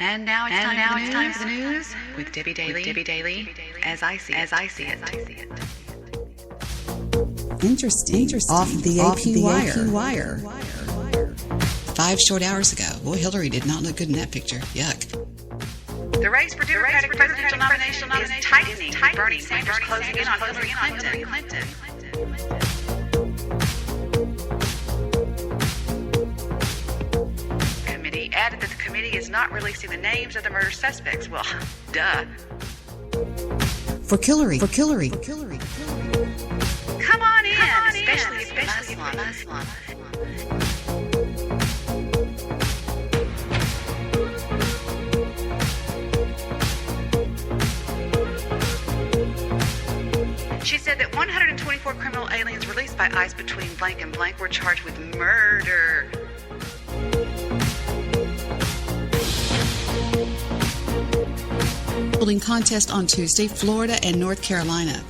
And now it's time for the news with Debbie Daly, as I see it. Interesting. Off the AP wire. 5 short hours ago. Boy, Hillary did not look good in that picture. Yuck. The race for Democratic presidential nomination is tightening. Bernie Sanders closing in on Hillary Clinton. Committee added that the committee is not releasing the names of the murder suspects. Well, duh. For Hillary. Come on in, especially if you're Muslim. She said that 124 criminal aliens released by ICE between blank and blank were charged with murder. Holding contest on Tuesday, Florida and North Carolina.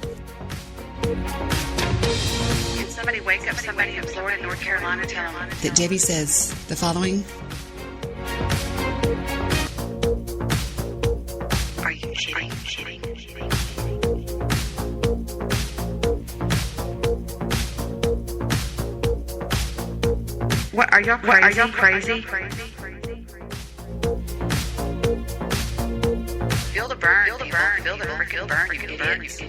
Can somebody wake up somebody in Florida and North Carolina, tell them That Debbie says the following. Are you kidding? What, are y'all crazy? Feel the burn, you idiots.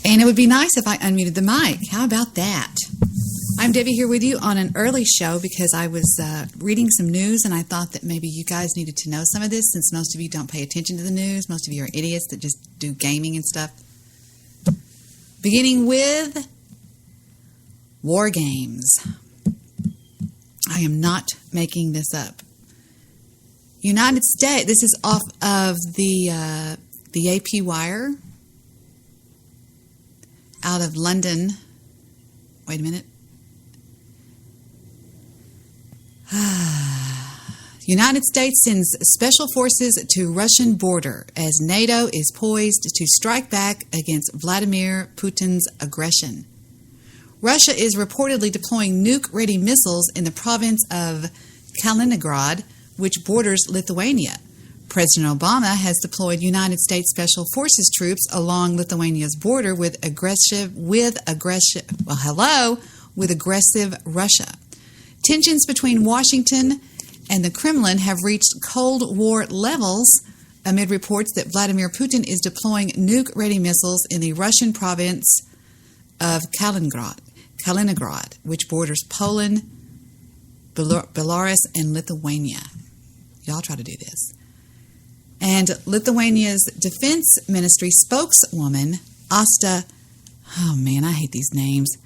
And it would be nice if I unmuted the mic. How about that? I'm Debbie here with you on an early show because I was reading some news and I thought that maybe you guys needed to know some of this since most of you don't pay attention to the news. Most of you are idiots that just do gaming and stuff. Beginning with war games. I am not making this up. United States, this is off of the AP Wire. Out of London. Wait a minute. United States sends special forces to Russian border as NATO is poised to strike back against Vladimir Putin's aggression. Russia is reportedly deploying nuke-ready missiles in the province of Kaliningrad, which borders Lithuania. President Obama has deployed United States Special Forces troops along Lithuania's border with aggressive Russia. Tensions between Washington and the Kremlin have reached Cold War levels amid reports that Vladimir Putin is deploying nuke-ready missiles in the Russian province of Kaliningrad, which borders Poland, Belarus, and Lithuania. Y'all try to do this. And Lithuania's defense ministry spokeswoman, Asta, oh man, I hate these names,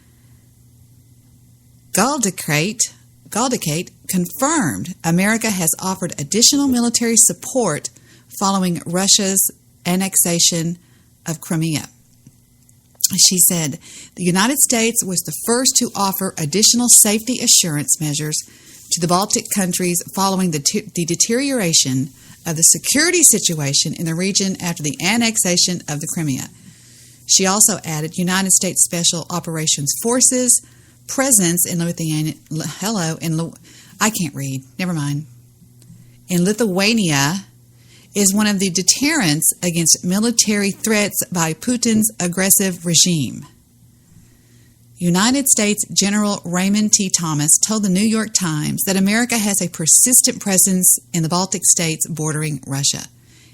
Galdikate confirmed America has offered additional military support following Russia's annexation of Crimea. She said the United States was the first to offer additional safety assurance measures to the Baltic countries following the deterioration of the security situation in the region after the annexation of the Crimea. She also added United States Special Operations Forces presence in Lithuania. In Lithuania is one of the deterrents against military threats by Putin's aggressive regime. United States General Raymond T. Thomas told the New York Times that America has a persistent presence in the Baltic states bordering Russia.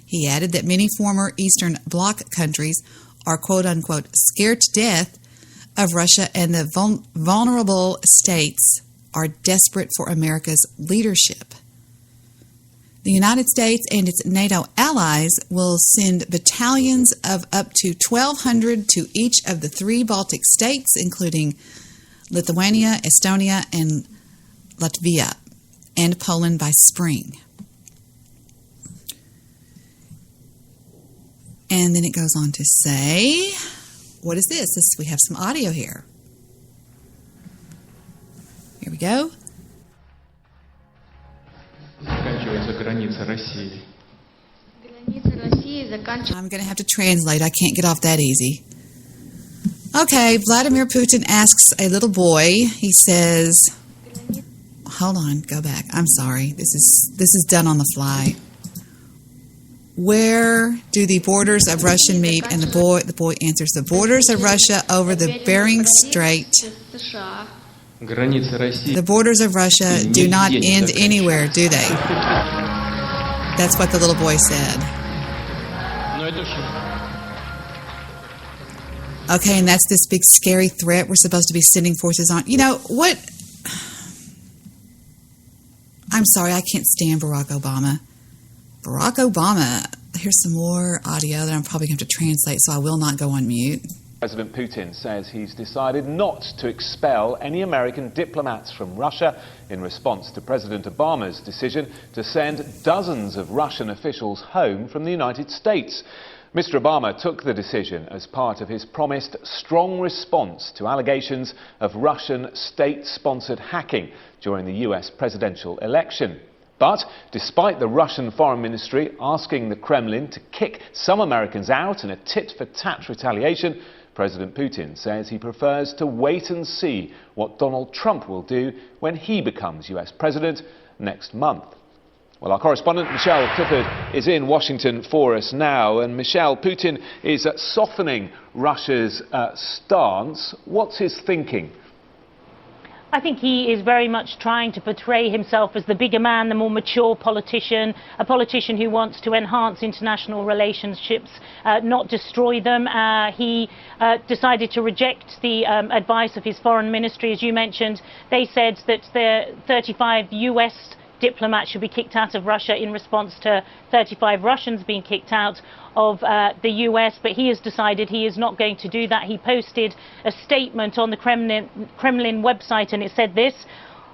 He added that many former Eastern Bloc countries are quote-unquote scared to death of Russia and the vulnerable states are desperate for America's leadership. The United States and its NATO allies will send battalions of up to 1,200 to each of the 3 Baltic states, including Lithuania, Estonia, and Latvia, and Poland by spring. And then it goes on to say, what is this? We have some audio here. Here we go. Заканчивается граница России. Граница России заканчивается. I'm going to have to translate. I can't get off that easy. Okay, Vladimir Putin asks a little boy. He says, hold on, go back. I'm sorry. This is done on the fly. Where do the borders of Russia meet? And the boy answers, the borders of Russia over the Bering Strait. США. Граница России. The borders of Russia do not end anywhere, do they? That's what the little boy said. Но это очень... Okay, and that's this big scary threat we're supposed to be sending forces on. You know, what? I'm sorry, I can't stand Barack Obama. Barack Obama. Here's some more audio that I'm probably going to have to translate, so I will not go on mute. President Putin says he's decided not to expel any American diplomats from Russia in response to President Obama's decision to send dozens of Russian officials home from the United States. Mr. Obama took the decision as part of his promised strong response to allegations of Russian state-sponsored hacking during the US presidential election. But despite the Russian Foreign Ministry asking the Kremlin to kick some Americans out in a tit-for-tat retaliation, President Putin says he prefers to wait and see what Donald Trump will do when he becomes US president next month. Well, our correspondent Michelle Clifford is in Washington for us now. And Michelle, Putin is softening Russia's stance. What's his thinking? I think he is very much trying to portray himself as the bigger man, the more mature politician, a politician who wants to enhance international relationships, not destroy them. He decided to reject the advice of his foreign ministry, as you mentioned. They said that the 35 US diplomats should be kicked out of Russia in response to 35 Russians being kicked out of the US, but he has decided he is not going to do that. He posted a statement on the Kremlin website, and it said this: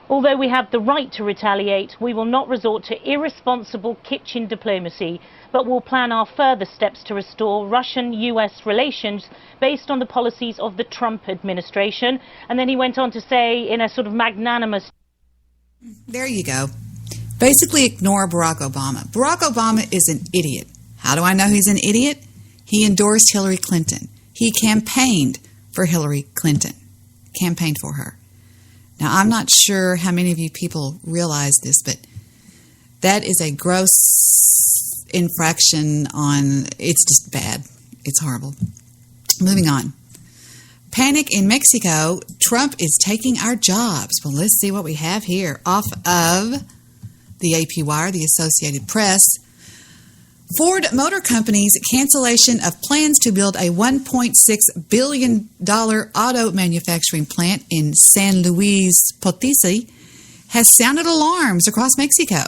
although we have the right to retaliate, we will not resort to irresponsible kitchen diplomacy, but will plan our further steps to restore Russian-US relations based on the policies of the Trump administration. And then he went on to say, in a sort of magnanimous... There you go. Basically ignore Barack Obama. Barack Obama is an idiot. How do I know he's an idiot? He endorsed Hillary Clinton. He campaigned for Hillary Clinton. Campaigned for her. Now, I'm not sure how many of you people realize this, but that is a gross infraction on... It's just bad. It's horrible. Moving on. Panic in Mexico. Trump is taking our jobs. Well, let's see what we have here. Off of the AP Wire, the Associated Press. Ford Motor Company's cancellation of plans to build a $1.6 billion auto manufacturing plant in San Luis Potosi has sounded alarms across Mexico.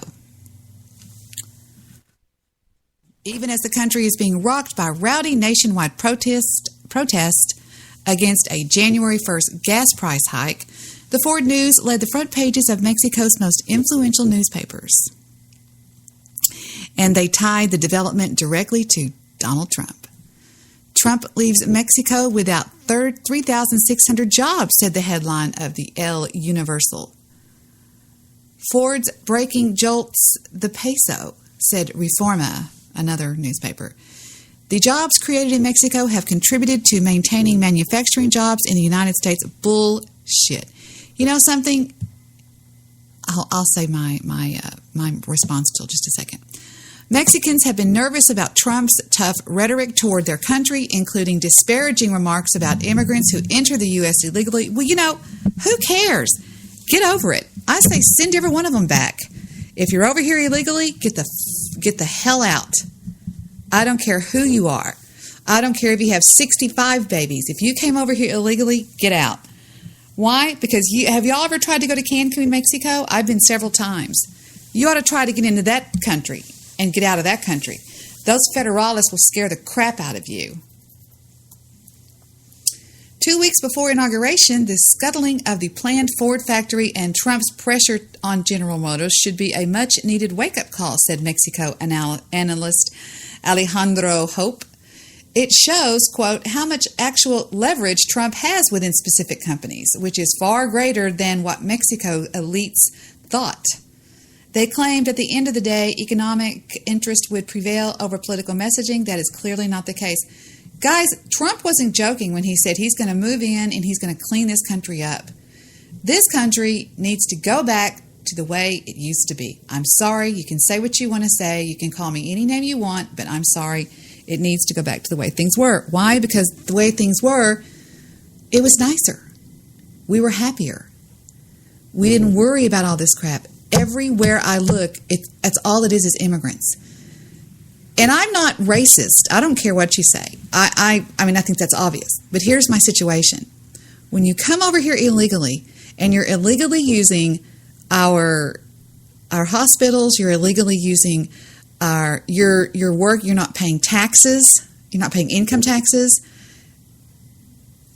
Even as the country is being rocked by rowdy nationwide protest against a January 1st gas price hike, the Ford News led the front pages of Mexico's most influential newspapers. And they tied the development directly to Donald Trump. Trump leaves Mexico without 3,600 jobs, said the headline of the El Universal. Ford's breaking jolts the peso, said Reforma, another newspaper. The jobs created in Mexico have contributed to maintaining manufacturing jobs in the United States. Bullshit. You know something? I'll say my response till just a second. Mexicans have been nervous about Trump's tough rhetoric toward their country, including disparaging remarks about immigrants who enter the U.S. illegally. Well, you know, who cares? Get over it. I say send every one of them back. If you're over here illegally, get the hell out. I don't care who you are. I don't care if you have 65 babies. If you came over here illegally, get out. Why? Because have y'all ever tried to go to Cancun, Mexico? I've been several times. You ought to try to get into that country and get out of that country. Those federalists will scare the crap out of you. 2 weeks before inauguration, the scuttling of the planned Ford factory and Trump's pressure on General Motors should be a much-needed wake-up call, said Mexico analyst Alejandro Hope. it shows, quote, how much actual leverage Trump has within specific companies, which is far greater than what Mexico elites thought. They claimed at the end of the day, economic interest would prevail over political messaging. That is clearly not the case. Guys, Trump wasn't joking when he said he's going to move in and he's going to clean this country up. This country needs to go back to the way it used to be. I'm sorry. You can say what you want to say. You can call me any name you want, but I'm sorry. It needs to go back to the way things were. Why? Because the way things were, it was nicer. We were happier. We didn't worry about all this crap. Everywhere I look, that's all it is immigrants. And I'm not racist. I don't care what you say. I mean, I think that's obvious. But here's my situation. When you come over here illegally, and you're illegally using our hospitals, you're illegally using your work, you're not paying taxes, you're not paying income taxes.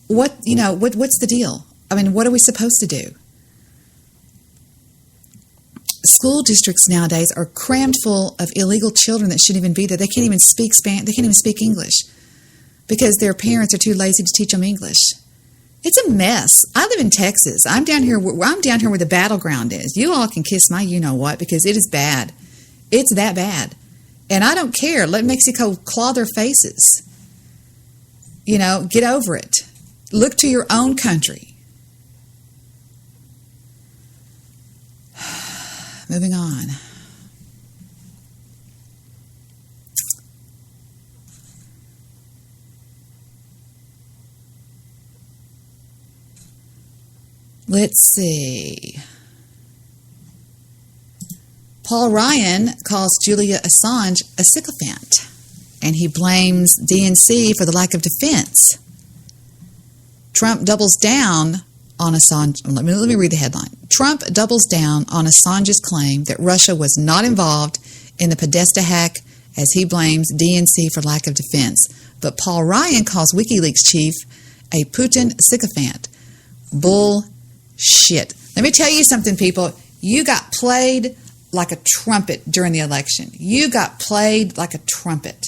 What's the deal? I mean, what are we supposed to do? School districts nowadays are crammed full of illegal children that shouldn't even be there. They can't even speak Spanish. They can't even speak English because their parents are too lazy to teach them English. It's a mess. I live in Texas. I'm down here where the battleground is. You all can kiss my you-know-what because it is bad. It's that bad. And I don't care. Let Mexico claw their faces. Get over it. Look to your own country. Moving on. Let's see. Paul Ryan calls Julia Assange a sycophant, and he blames DNC for the lack of defense. Trump doubles down on Assange. Let me read the headline. Trump doubles down on Assange's claim that Russia was not involved in the Podesta hack as he blames DNC for lack of defense. But Paul Ryan calls WikiLeaks chief a Putin sycophant. Bullshit. Let me tell you something, people. You got played like a trumpet during the election. You got played like a trumpet.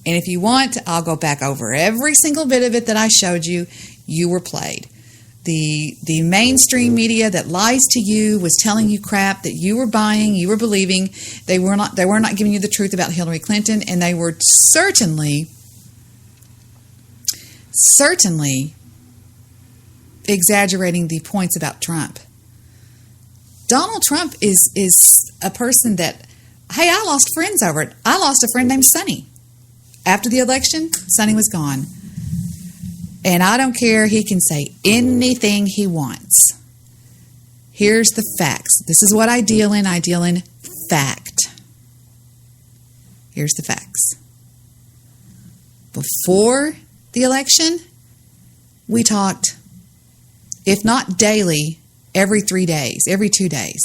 And if you want, I'll go back over every single bit of it that I showed you. You were played. The mainstream media that lies to you was telling you crap that you were buying, you were believing. They were not giving you the truth about Hillary Clinton, and they were certainly exaggerating the points about Trump. Donald Trump is a person that, hey, I lost friends over it. I lost a friend named Sonny. After the election, Sonny was gone. And I don't care. He can say anything he wants. Here's the facts. This is what I deal in. I deal in fact. Here's the facts. Before the election, we talked, if not daily, every 3 days, every 2 days.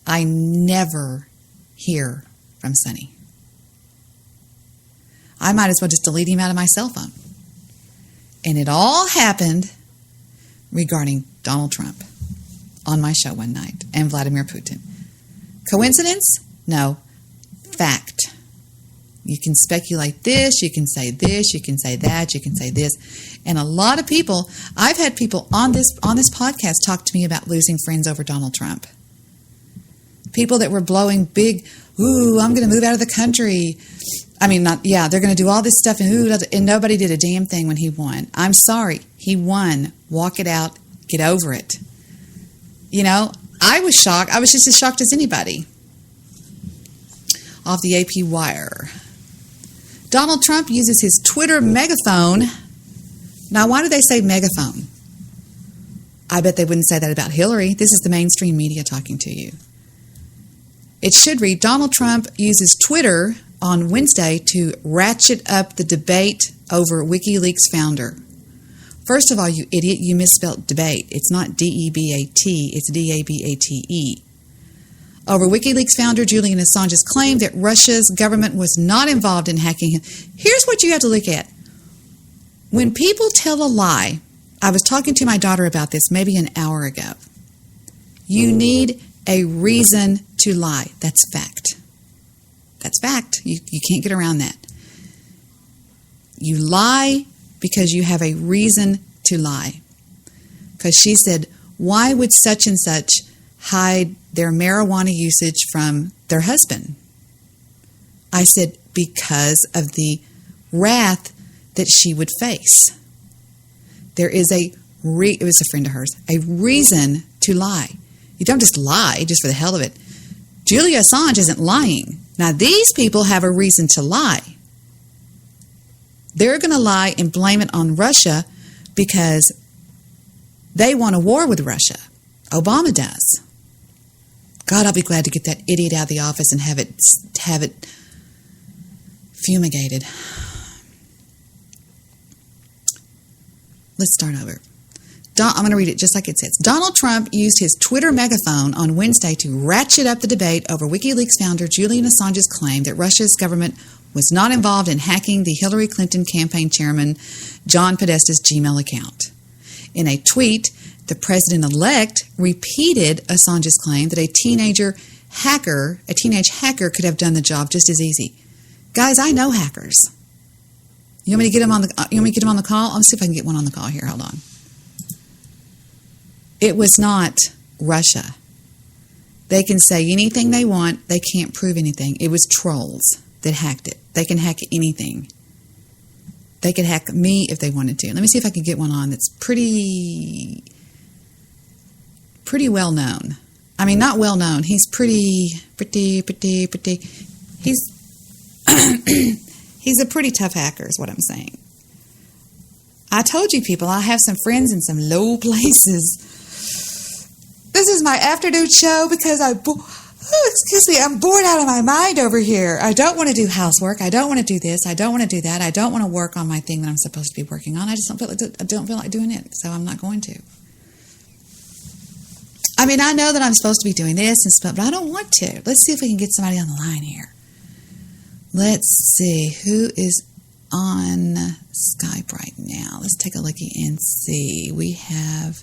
I never hear from Sonny. I might as well just delete him out of my cell phone. And it all happened regarding Donald Trump on my show one night and Vladimir Putin. Coincidence? No. Fact. You can speculate this, you can say this, you can say that, you can say this. And a lot of people, I've had people on this podcast talk to me about losing friends over Donald Trump. People that were blowing big, I'm going to move out of the country. I mean, they're going to do all this stuff, and nobody did a damn thing when he won. I'm sorry. He won. Walk it out. Get over it. I was shocked. I was just as shocked as anybody. Off the AP wire. Donald Trump uses his Twitter megaphone. Now, why do they say megaphone? I bet they wouldn't say that about Hillary. This is the mainstream media talking to you. It should read, Donald Trump uses Twitter on Wednesday to ratchet up the debate over WikiLeaks founder. First of all, you idiot, you misspelled debate. It's not D-E-B-A-T, it's D-A-B-A-T-E. Over WikiLeaks founder Julian Assange's claim that Russia's government was not involved in hacking him. Here's what you have to look at. When people tell a lie, I was talking to my daughter about this maybe an hour ago. You need a reason to lie. That's fact. That's fact. You can't get around that. you lie because you have a reason to lie. Because she said, why would such and such hide their marijuana usage from their husband? I said, because of the wrath that she would face. There is it was a friend of hers, a reason to lie. You don't just lie just for the hell of it. Julia Assange isn't lying. Now, these people have a reason to lie. They're going to lie and blame it on Russia because they want a war with Russia. Obama does. God, I'll be glad to get that idiot out of the office and have it fumigated. Let's start over. I'm going to read it just like it says. Donald Trump used his Twitter megaphone on Wednesday to ratchet up the debate over WikiLeaks founder Julian Assange's claim that Russia's government was not involved in hacking the Hillary Clinton campaign chairman John Podesta's Gmail account. In a tweet, the president-elect repeated Assange's claim that a teenage hacker could have done the job just as easy. Guys, I know hackers. You want me to get him on the call? I'll see if I can get one on the call here. Hold on. It was not Russia. They can say anything they want. They can't prove anything. It was trolls that hacked it. They can hack anything. They could hack me if they wanted to. Let me see if I can get one on that's pretty well known. I mean, not well known. He's pretty. He's he's a pretty tough hacker is what I'm saying. I told you people, I have some friends in some low places. This is my afternoon show because I'm bored out of my mind over here. I don't want to do housework. I don't want to do this. I don't want to do that. I don't want to work on my thing that I'm supposed to be working on. I just don't feel like doing it, so I'm not going to. I mean, I know that I'm supposed to be doing this and stuff, but I don't want to. Let's see if we can get somebody on the line here. Let's see who is on Skype right now. Let's take a looky and see. We have.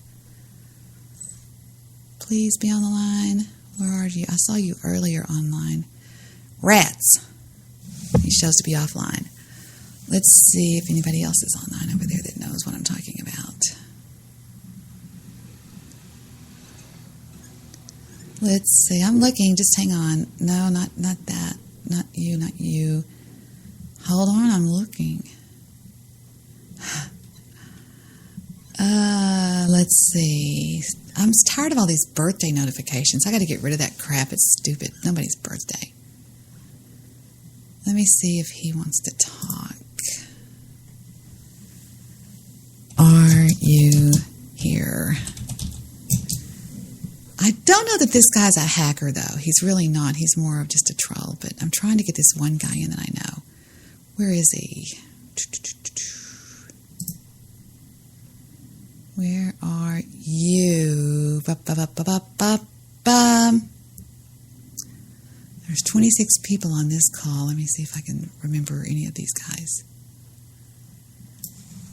Please be on the line. Where are you? I saw you earlier online. Rats. He shows to be offline. Let's see if anybody else is online over there that knows what I'm talking about. Let's see. I'm looking. Just hang on. No, not that. Not you. Hold on. I'm looking. Let's see. I'm tired of all these birthday notifications. I got to get rid of that crap. It's stupid. Nobody's birthday. Let me see if he wants to talk. Are you here? I don't know that this guy's a hacker, though. He's really not. He's more of just a troll. But I'm trying to get this one guy in that I know. Where is he? Where are you? There's 26 people on this call. Let me see if I can remember any of these guys.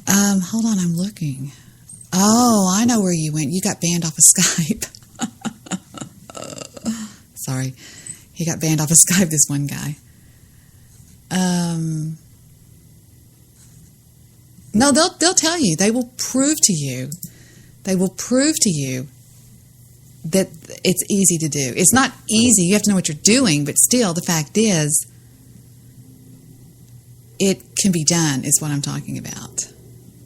Hold on, I'm looking. Oh, I know where you went. You got banned off of Skype. Sorry. He got banned off of Skype, this one guy. No, they'll tell you. They will prove to you. They will prove to you that it's easy to do. It's not easy. You have to know what you're doing, but still, the fact is, it can be done, is what I'm talking about.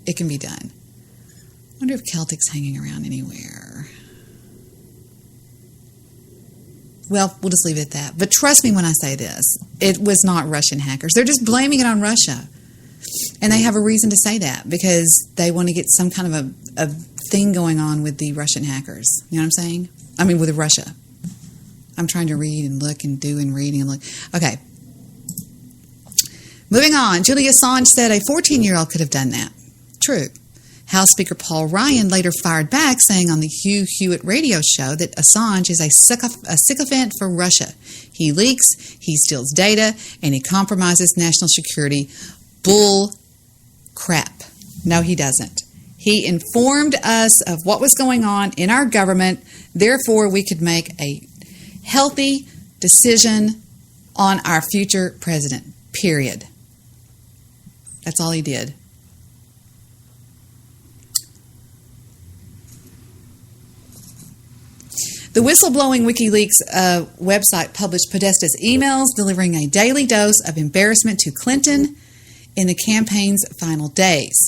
It can be done. I wonder if Celtic's hanging around anywhere. Well, we'll just leave it at that. But trust me when I say this. It was not Russian hackers. They're just blaming it on Russia. And they have a reason to say that because they want to get some kind of a thing going on with the Russian hackers. You know what I'm saying? I mean, with Russia. I'm trying to read and look and do and read and look. Okay. Moving on. Julia Assange said a 14-year-old could have done that. True. House Speaker Paul Ryan later fired back, saying on the Hugh Hewitt radio show that Assange is a sycophant for Russia. He leaks, he steals data, and he compromises national security. Bull crap. No, he doesn't. He informed us of what was going on in our government. Therefore, we could make a healthy decision on our future president. Period. That's all he did. The whistleblowing WikiLeaks website published Podesta's emails, delivering a daily dose of embarrassment to Clinton in the campaign's final days.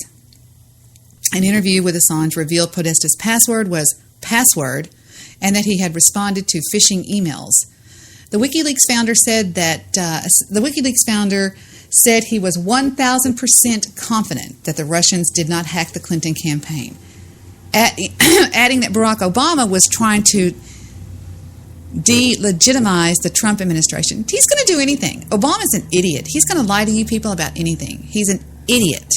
An interview with Assange revealed Podesta's password was password and that he had responded to phishing emails. The WikiLeaks founder said he was 1,000% confident that the Russians did not hack the Clinton campaign, adding that Barack Obama was trying to delegitimize the Trump administration. He's going to do anything. Obama's an idiot. He's going to lie to you people about anything. He's an idiot.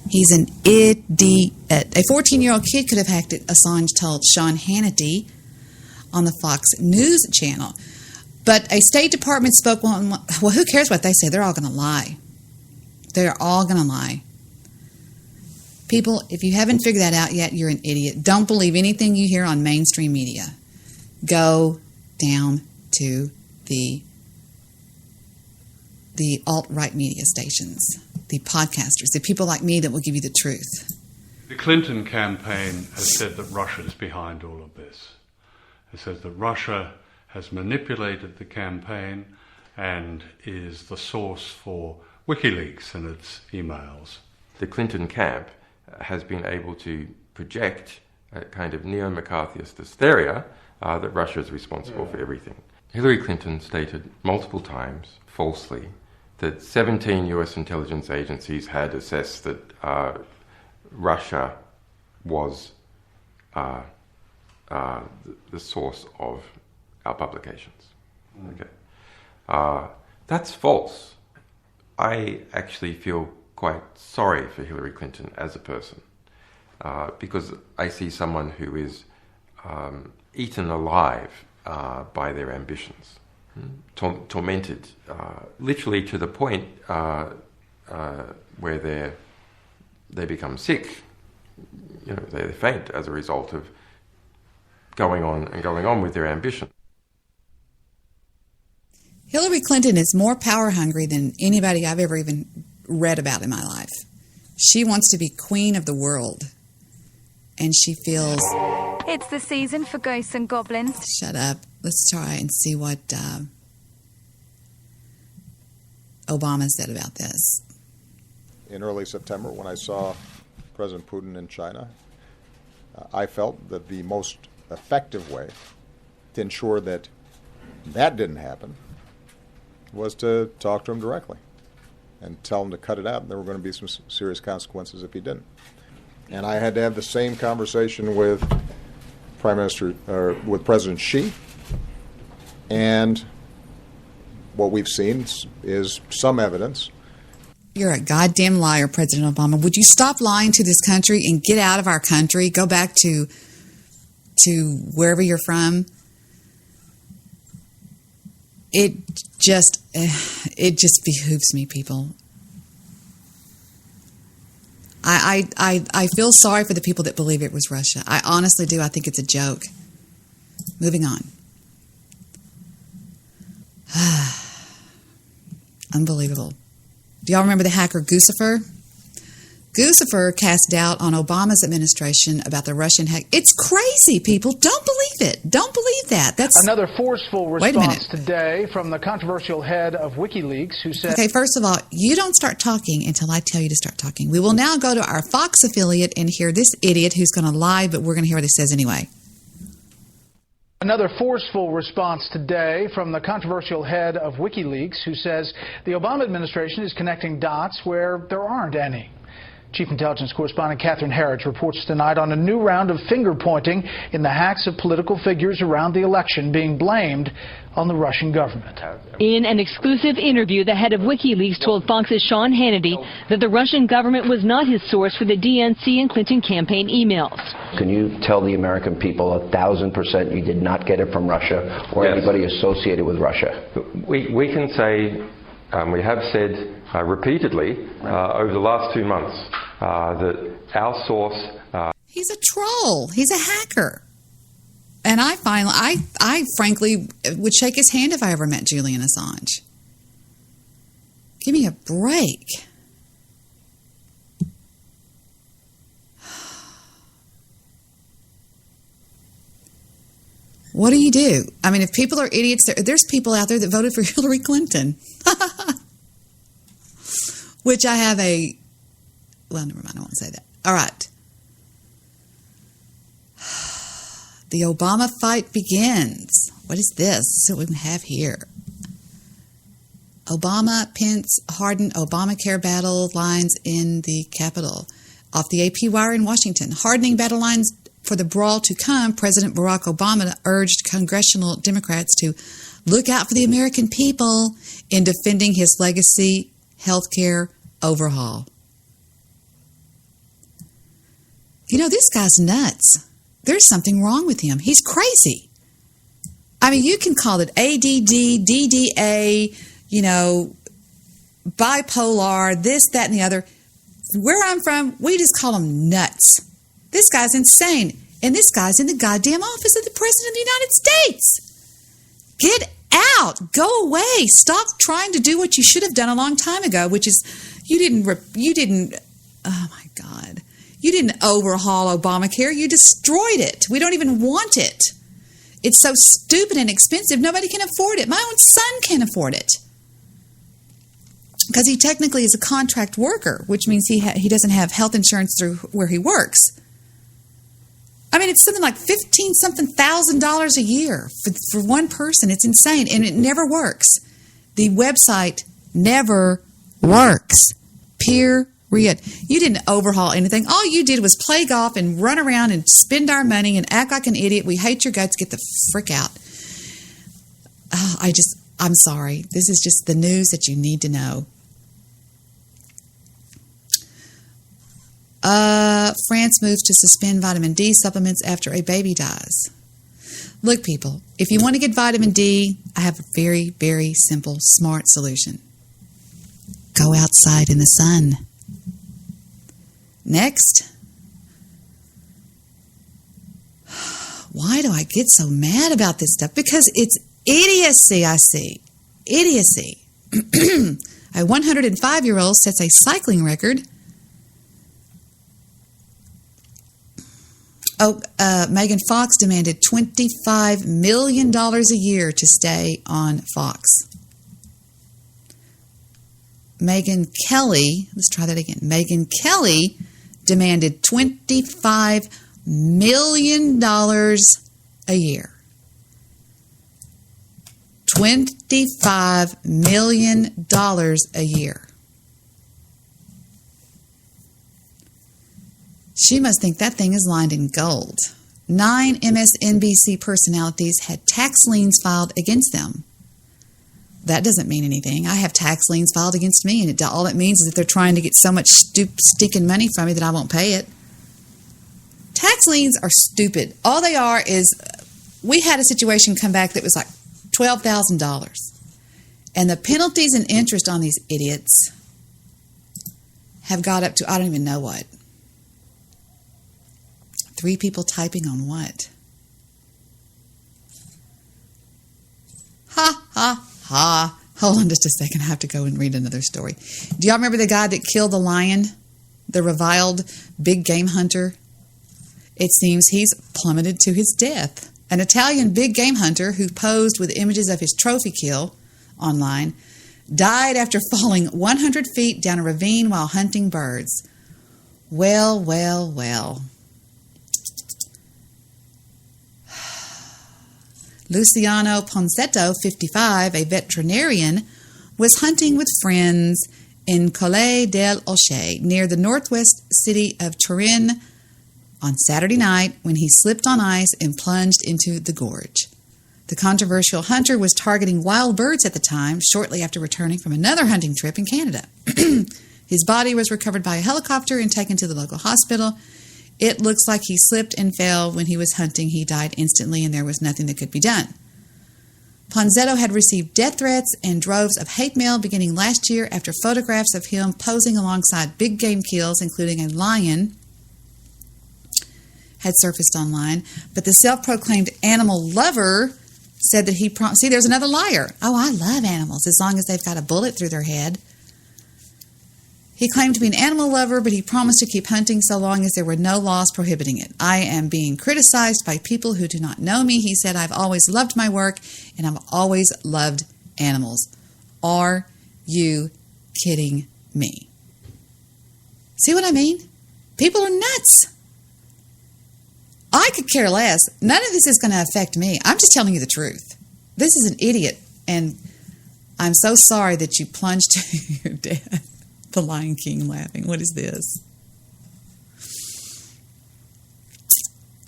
He's an idiot. A 14-year-old kid could have hacked it, Assange told Sean Hannity on the Fox News channel. But a State Department spokeswoman, well, who cares what they say? They're all going to lie. They're all going to lie. People, if you haven't figured that out yet, you're an idiot. Don't believe anything you hear on mainstream media. Go down to the alt-right media stations, the podcasters, the people like me that will give you the truth. The Clinton campaign has said that Russia is behind all of this. It says that Russia has manipulated the campaign and is the source for WikiLeaks and its emails. The Clinton camp has been able to project a kind of neo-McCarthyist hysteria that Russia is responsible for everything. Hillary Clinton stated multiple times, falsely, that 17 US intelligence agencies had assessed that Russia was the source of our publications. Okay, that's false. I actually feel quite sorry for Hillary Clinton as a person because I see someone who is eaten alive by their ambitions, tormented, literally to the point where they become sick. You know, they faint as a result of going on with their ambition. Hillary Clinton is more power hungry than anybody I've ever even read about in my life. She wants to be queen of the world. And she feels... It's the season for ghosts and goblins. Shut up. Let's try and see what Obama said about this. In early September, when I saw President Putin in China, I felt that the most effective way to ensure that that didn't happen was to talk to him directly and tell him to cut it out. There were going to be some serious consequences if he didn't. And I had to have the same conversation with with President Xi. And what we've seen is some evidence. You're a goddamn liar, President Obama. Would you stop lying to this country and get out of our country? Go back to wherever you're from. It just behooves me, people. I feel sorry for the people that believe it was Russia. I honestly do. I think it's a joke. Moving on. Unbelievable. Do y'all remember the hacker Guccifer? Guccifer cast doubt on Obama's administration about the Russian hack. It's crazy, people. Don't believe it. Don't believe that. That's another forceful response today from the controversial head of WikiLeaks who said... Okay, first of all, you don't start talking until I tell you to start talking. We will now go to our Fox affiliate and hear this idiot who's going to lie, but we're going to hear what he says anyway. Another forceful response today from the controversial head of WikiLeaks who says the Obama administration is connecting dots where there aren't any. Chief Intelligence Correspondent Catherine Herridge reports tonight on a new round of finger-pointing in the hacks of political figures around the election being blamed on the Russian government. In an exclusive interview, the head of WikiLeaks told Fox's Sean Hannity that the Russian government was not his source for the DNC and Clinton campaign emails. Can you tell the American people 1,000% you did not get it from Russia or anybody associated with Russia? We can say, we have said repeatedly over the last 2 months that our source... He's a troll. He's a hacker. And I frankly would shake his hand if I ever met Julian Assange. Give me a break. What do you do? I mean, if people are idiots, there's people out there that voted for Hillary Clinton. Which I have well, never mind, I won't say that. All right. The Obama fight begins. What is this? So we can have here. Obama, Pence, harden Obamacare battle lines in the Capitol. Off the AP wire in Washington. Hardening battle lines for the brawl to come, President Barack Obama urged congressional Democrats to look out for the American people in defending his legacy healthcare overhaul. You know, this guy's nuts. There's something wrong with him. He's crazy. I mean, you can call it ADD, DDA, you know, bipolar, this, that, and the other. Where I'm from, we just call him nuts. This guy's insane. And this guy's in the goddamn office of the President of the United States. Get out. Go away. Stop trying to do what you should have done a long time ago, which is you didn't, oh my God. You didn't overhaul Obamacare. You destroyed it. We don't even want it. It's so stupid and expensive, nobody can afford it. My own son can't afford it. Because he technically is a contract worker, which means he doesn't have health insurance through where he works. I mean, it's something like $15,000 a year for one person. It's insane, and it never works. The website never works. Period. You didn't overhaul anything. All you did was play golf and run around and spend our money and act like an idiot. We hate your guts. Get the frick out. Oh, I'm sorry. This is just the news that you need to know. France moves to suspend vitamin D supplements after a baby dies. Look, people, if you want to get vitamin D, I have a very, very simple, smart solution. Go outside in the sun. Next. Why do I get so mad about this stuff? Because it's idiocy, I see. Idiocy. A 105-year-old sets a cycling record. Megan Fox demanded $25 million a year to stay on Fox. Megyn Kelly, let's try that again. Megyn Kelly demanded $25 million a year. $25 million a year. She must think that thing is lined in gold. 9 MSNBC personalities had tax liens filed against them. That doesn't mean anything. I have tax liens filed against me, and all it means is that they're trying to get so much stinking money from me that I won't pay it. Tax liens are stupid. All they are is, we had a situation come back that was like $12,000. And the penalties and interest on these idiots have got up to, I don't even know what. 3 people typing on what? Ha, ha, ha. Hold on just a second. I have to go and read another story. Do y'all remember the guy that killed the lion? The reviled big game hunter? It seems he's plummeted to his death. An Italian big game hunter who posed with images of his trophy kill online died after falling 100 feet down a ravine while hunting birds. Well, well, well. Luciano Ponzetto, 55, a veterinarian, was hunting with friends in Colle dell'Oce, near the northwest city of Turin, on Saturday night when he slipped on ice and plunged into the gorge. The controversial hunter was targeting wild birds at the time, shortly after returning from another hunting trip in Canada. His body was recovered by a helicopter and taken to the local hospital. It looks like he slipped and fell when he was hunting. He died instantly, and there was nothing that could be done. Ponzetto had received death threats and droves of hate mail beginning last year after photographs of him posing alongside big game kills, including a lion, had surfaced online. But the self-proclaimed animal lover said that he... See, there's another liar. Oh, I love animals, as long as they've got a bullet through their head. He claimed to be an animal lover, but he promised to keep hunting so long as there were no laws prohibiting it. I am being criticized by people who do not know me. He said, I've always loved my work, and I've always loved animals. Are you kidding me? See what I mean? People are nuts. I could care less. None of this is going to affect me. I'm just telling you the truth. This is an idiot, and I'm so sorry that you plunged to your death. The Lion King laughing. What is this?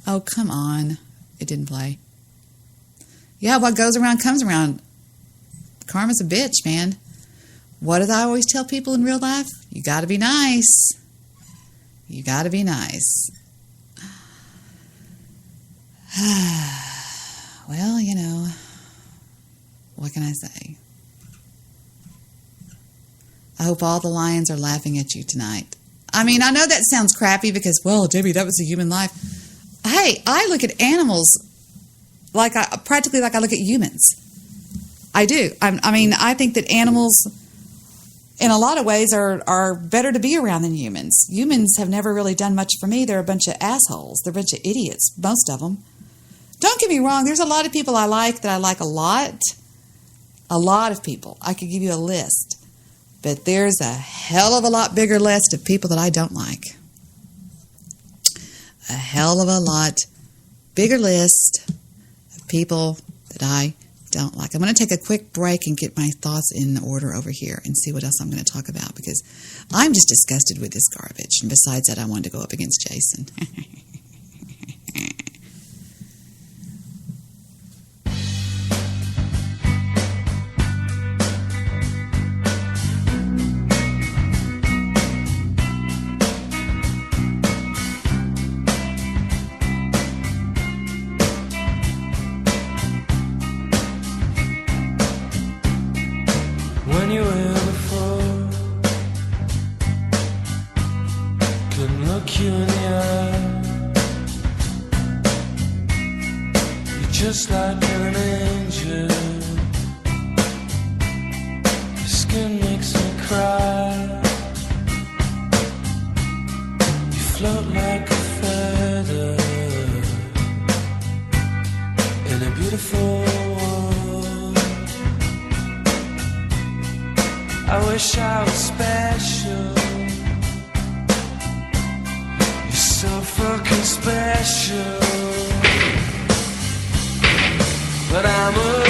Oh, come on. It didn't play. Yeah, what goes around comes around. Karma's a bitch, man. What did I always tell people in real life? You got to be nice. You got to be nice. Well, you know, what can I say? I hope all the lions are laughing at you tonight. I mean, I know that sounds crappy because, well, Debbie, that was a human life. Hey, I look at animals practically like I look at humans. I do. I mean, I think that animals, in a lot of ways, are better to be around than humans. Humans have never really done much for me. They're a bunch of assholes. They're a bunch of idiots, most of them. Don't get me wrong. There's a lot of people I like a lot. A lot of people. I could give you a list. But there's a hell of a lot bigger list of people that I don't like. A hell of a lot bigger list of people that I don't like. I'm going to take a quick break and get my thoughts in order over here and see what else I'm going to talk about because I'm just disgusted with this garbage. And besides that, I wanted to go up against Jason. Just like an angel, your skin makes me cry. You float like a feather in a beautiful world. I wish I was special. You're so fucking special. But I'm a